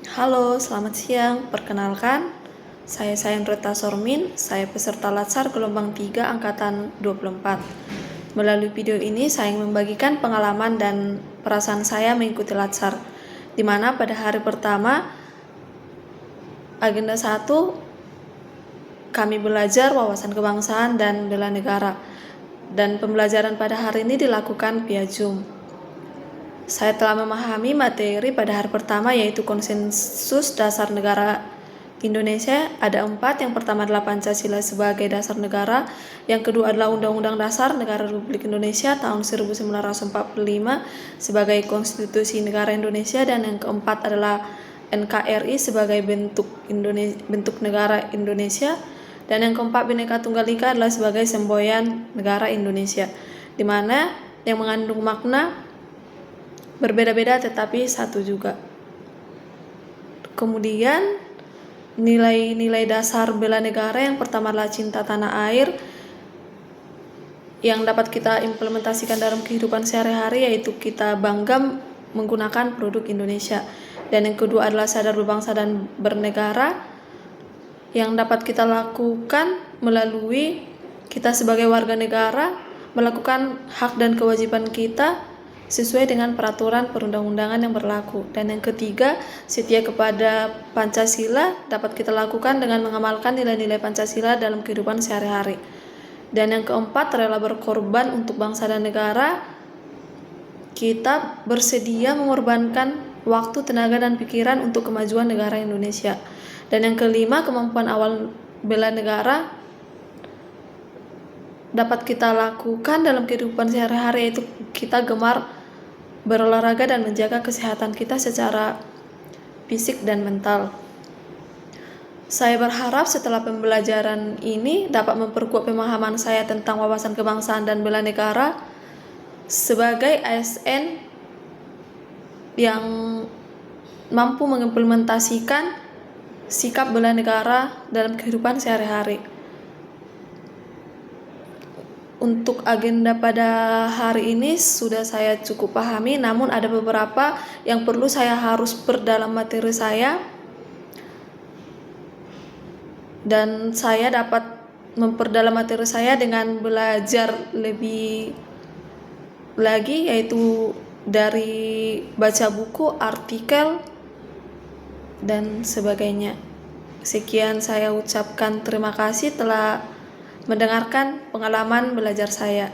Halo, selamat siang. Perkenalkan, saya Sayendreta Sormin, saya peserta Latsar gelombang 3 angkatan 24. Melalui video ini saya ingin membagikan pengalaman dan perasaan saya mengikuti Latsar, di mana pada hari pertama agenda 1 kami belajar wawasan kebangsaan dan bela negara, dan pembelajaran pada hari ini dilakukan via Zoom. Saya telah memahami materi pada hari pertama, yaitu konsensus dasar negara Indonesia. Ada 4. Yang pertama adalah Pancasila sebagai dasar negara. Yang kedua adalah Undang-Undang Dasar Negara Republik Indonesia tahun 1945 sebagai konstitusi negara Indonesia. Dan yang keempat adalah NKRI sebagai bentuk negara Indonesia. Dan yang keempat, Bhinneka Tunggal Ika adalah sebagai semboyan negara Indonesia, di mana yang mengandung makna berbeda-beda tetapi satu juga. Kemudian nilai-nilai dasar bela negara yang pertama adalah cinta tanah air, yang dapat kita implementasikan dalam kehidupan sehari-hari, yaitu kita bangga menggunakan produk Indonesia. Dan yang kedua adalah sadar berbangsa dan bernegara, yang dapat kita lakukan melalui kita sebagai warga negara melakukan hak dan kewajiban kita sesuai dengan peraturan perundang-undangan yang berlaku. Dan yang ketiga, setia kepada Pancasila dapat kita lakukan dengan mengamalkan nilai-nilai Pancasila dalam kehidupan sehari-hari. Dan yang keempat, rela berkorban untuk bangsa dan negara. Kita bersedia mengorbankan waktu, tenaga, dan pikiran untuk kemajuan negara Indonesia. Dan yang kelima, kemampuan awal bela negara dapat kita lakukan dalam kehidupan sehari-hari, yaitu kita gemar berolahraga dan menjaga kesehatan kita secara fisik dan mental. Saya berharap setelah pembelajaran ini dapat memperkuat pemahaman saya tentang wawasan kebangsaan dan bela negara sebagai ASN yang mampu mengimplementasikan sikap bela negara dalam kehidupan sehari-hari. Untuk agenda pada hari ini sudah saya cukup pahami, namun ada beberapa yang perlu saya harus perdalam materi saya, dan saya dapat memperdalam materi saya dengan belajar lebih lagi, yaitu dari baca buku, artikel, dan sebagainya. Sekian saya ucapkan terima kasih telah mendengarkan pengalaman belajar saya.